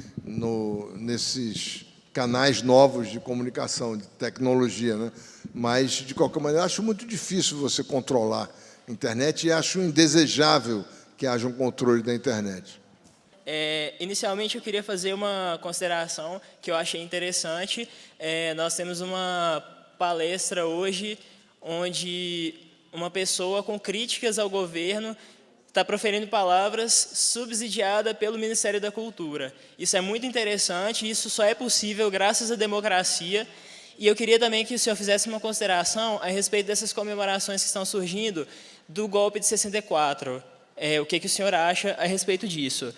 nesses canais novos de comunicação, de tecnologia, né? Mas, de qualquer maneira, acho muito difícil você controlar a internet e acho indesejável que haja um controle da internet. Inicialmente, eu queria fazer uma consideração que eu achei interessante. Nós temos uma palestra hoje onde uma pessoa com críticas ao governo está proferindo palavras subsidiada pelo Ministério da Cultura. Isso é muito interessante, isso só é possível graças à democracia. E eu queria também que o senhor fizesse uma consideração a respeito dessas comemorações que estão surgindo do golpe de 64. O que o senhor acha a respeito disso?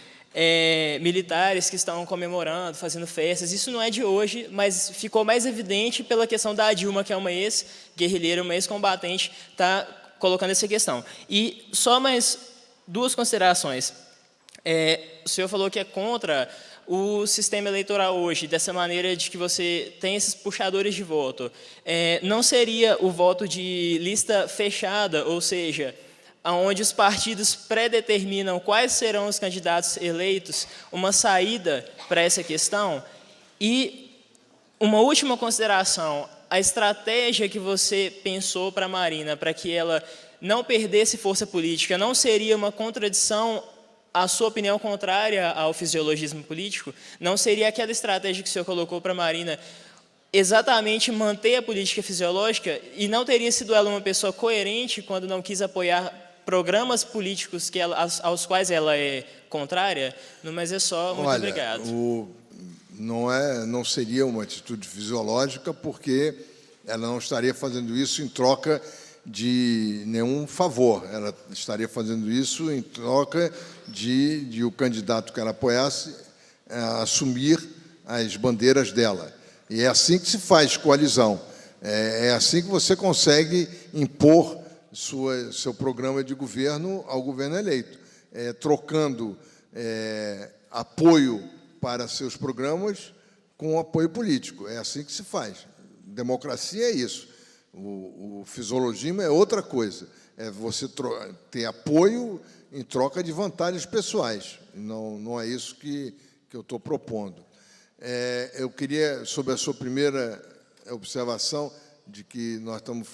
Militares que estão comemorando, fazendo festas, isso não é de hoje, mas ficou mais evidente pela questão da Dilma, que é uma ex-guerrilheira, uma ex-combatente, está colocando essa questão. E só mais duas considerações. O senhor falou que é contra o sistema eleitoral hoje, dessa maneira de que você tem esses puxadores de voto. Não seria o voto de lista fechada, ou seja, onde os partidos predeterminam quais serão os candidatos eleitos, uma saída para essa questão? E uma última consideração, a estratégia que você pensou para a Marina, para que ela não perdesse força política, não seria uma contradição à sua opinião contrária ao fisiologismo político? Não seria aquela estratégia que o senhor colocou para a Marina exatamente manter a política fisiológica, e não teria sido ela uma pessoa coerente quando não quis apoiar programas políticos aos quais ela é contrária? Mas é só. Muito obrigado. Não seria uma atitude fisiológica, porque ela não estaria fazendo isso em troca de nenhum favor. Ela estaria fazendo isso em troca de o candidato que ela apoiasse assumir as bandeiras dela. E é assim que se faz coalizão. É assim que você consegue impor seu programa de governo ao governo eleito, trocando apoio para seus programas com apoio político. É assim que se faz. Democracia é isso. O fisiologismo é outra coisa. É você ter apoio em troca de vantagens pessoais. Não é isso que eu estou propondo. Eu queria, sobre a sua primeira observação, de que nós estamos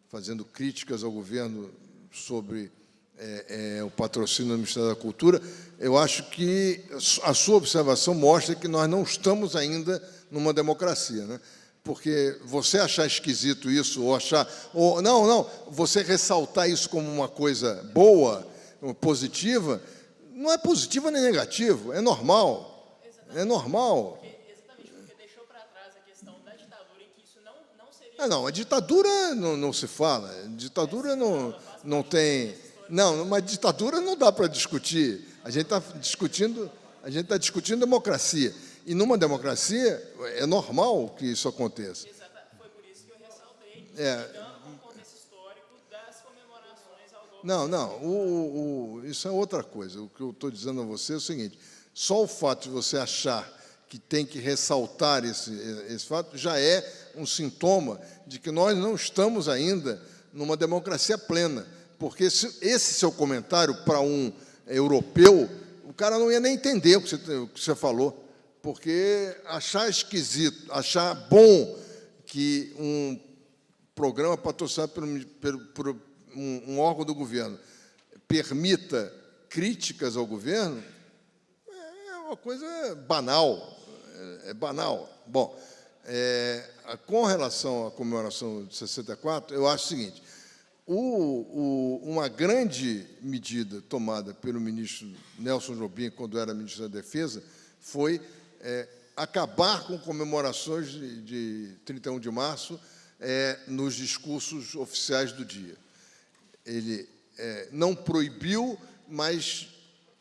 fazendo críticas ao governo sobre o patrocínio do Ministério da Cultura, eu acho que a sua observação mostra que nós não estamos ainda numa democracia, né? Porque você achar esquisito isso, você ressaltar isso como uma coisa boa, positiva, não é positivo nem negativo, é normal. É normal. Exatamente, porque deixou para trás a questão da ditadura, em que isso não seria... A ditadura não se fala. Ditadura não tem... mas ditadura não dá para discutir. A gente está discutindo democracia. E numa democracia é normal que isso aconteça. Foi por isso que eu ressaltei, dando um contexto histórico das comemorações ao golpe. Isso é outra coisa. O que eu estou dizendo a você é o seguinte: só o fato de você achar que tem que ressaltar esse fato já é um sintoma de que nós não estamos ainda numa democracia plena. Porque esse seu comentário para um europeu, o cara não ia nem entender o que você falou. Porque achar esquisito, achar bom que um programa patrocinado por um órgão do governo permita críticas ao governo é uma coisa banal. É banal. Bom, com relação à comemoração de 64, eu acho o seguinte: uma grande medida tomada pelo ministro Nelson Jobim, quando era ministro da Defesa, foi acabar com comemorações de 31 de março nos discursos oficiais do dia. Ele não proibiu, mas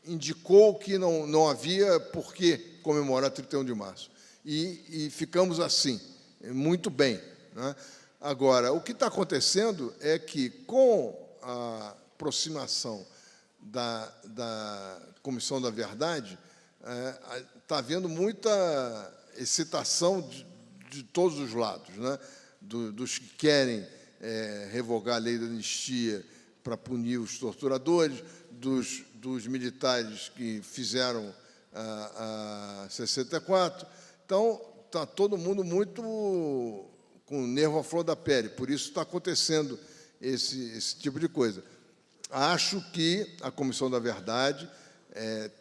indicou que não havia por que comemorar 31 de março. E ficamos assim, muito bem, né? Agora, o que está acontecendo é que, com a aproximação da Comissão da Verdade, está havendo muita excitação de todos os lados, né? Dos que querem revogar a lei da anistia para punir os torturadores, dos militares que fizeram a 64. Então, está todo mundo muito com o nervo à flor da pele, por isso está acontecendo esse tipo de coisa. Acho que a Comissão da Verdade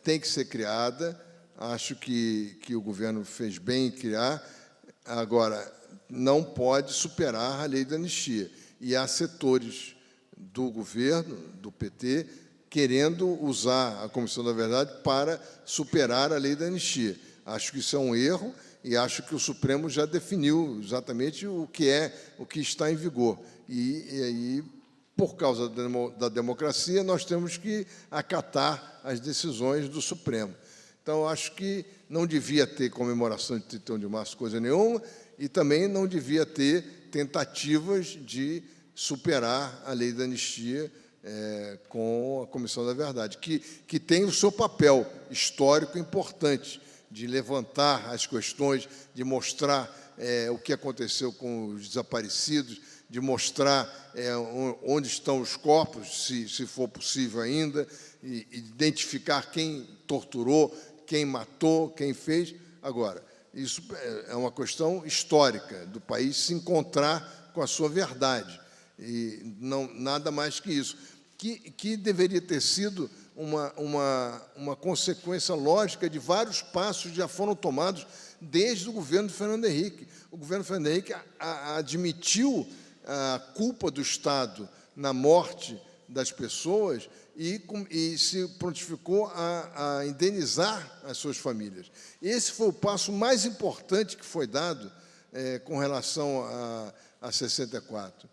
tem que ser criada, acho que o governo fez bem em criar, agora, não pode superar a lei da anistia. E há setores do governo, do PT, querendo usar a Comissão da Verdade para superar a lei da anistia. Acho que isso é um erro e acho que o Supremo já definiu exatamente o que está em vigor. E aí, por causa da democracia, nós temos que acatar as decisões do Supremo. Então, acho que não devia ter comemoração de 31 de março, coisa nenhuma, e também não devia ter tentativas de superar a lei da anistia com a Comissão da Verdade, que tem o seu papel histórico importante de levantar as questões, de mostrar o que aconteceu com os desaparecidos, de mostrar onde estão os corpos, se for possível ainda, e identificar quem torturou, quem matou, quem fez. Agora, isso é uma questão histórica, do país se encontrar com a sua verdade, e nada mais que isso, que deveria ter sido uma consequência lógica de vários passos que já foram tomados desde o governo de Fernando Henrique. O governo de Fernando Henrique admitiu a culpa do Estado na morte das pessoas e se prontificou a indenizar as suas famílias. Esse foi o passo mais importante que foi dado com relação a 64.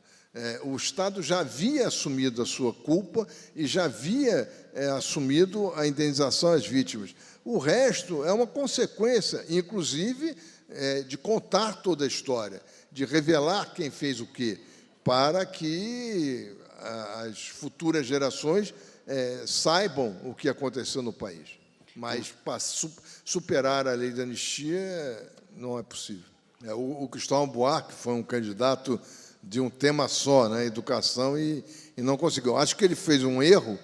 O Estado já havia assumido a sua culpa e já havia assumido a indenização às vítimas. O resto é uma consequência, inclusive, de contar toda a história, de revelar quem fez o quê, para que as futuras gerações saibam o que aconteceu no país. Mas para superar a lei da anistia não é possível. O Cristóvão Buarque foi um candidato de um tema só, né, educação, e não conseguiu. Acho que ele fez um erro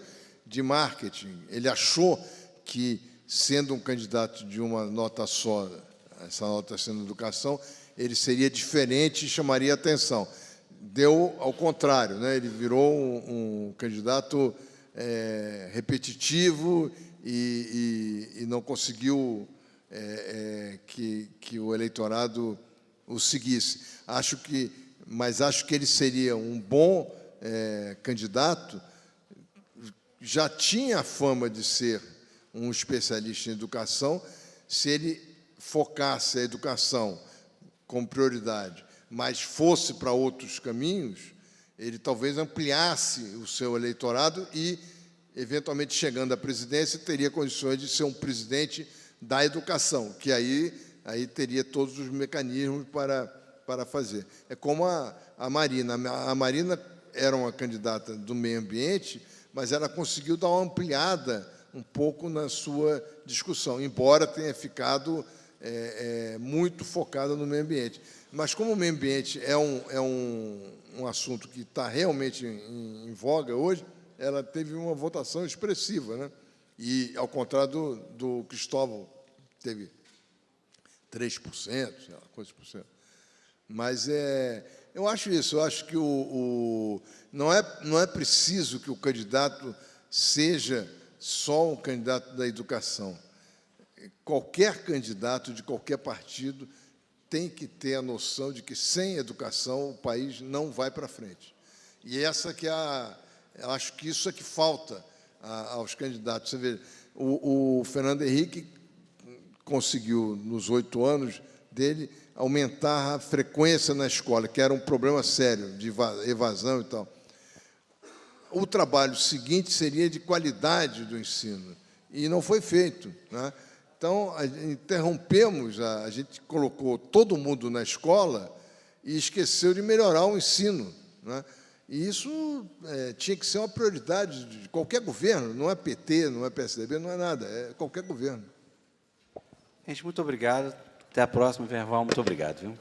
de marketing. Ele achou que, sendo um candidato de uma nota só, essa nota sendo educação, ele seria diferente e chamaria atenção. Deu ao contrário, né? Ele virou um candidato repetitivo e não conseguiu que o eleitorado o seguisse. Mas acho que ele seria um bom candidato, já tinha a fama de ser um especialista em educação, se ele focasse a educação como prioridade, mas fosse para outros caminhos, ele talvez ampliasse o seu eleitorado e, eventualmente, chegando à presidência, teria condições de ser um presidente da educação, que aí teria todos os mecanismos para fazer. É como a Marina. A Marina era uma candidata do meio ambiente, mas ela conseguiu dar uma ampliada um pouco na sua discussão, embora tenha ficado muito focada no meio ambiente. Mas, como o meio ambiente é um assunto que está realmente em voga hoje, ela teve uma votação expressiva, né? E, ao contrário do Cristóvão, teve 3%, sei lá, quantos por cento. Mas eu acho isso, eu acho que não é preciso que o candidato seja só um candidato da educação. Qualquer candidato de qualquer partido tem que ter a noção de que, sem educação, o país não vai para frente. E eu acho que isso é que falta aos candidatos. Você vê, o Fernando Henrique conseguiu, nos 8 anos dele, aumentar a frequência na escola, que era um problema sério, de evasão e tal. O trabalho seguinte seria de qualidade do ensino. e não foi feito, né? Então, interrompemos, a gente colocou todo mundo na escola e esqueceu de melhorar o ensino, né? E isso tinha que ser uma prioridade de qualquer governo, não é PT, não é PSDB, não é nada, é qualquer governo. Gente, muito obrigado. Até a próxima, Verval. Muito obrigado, viu?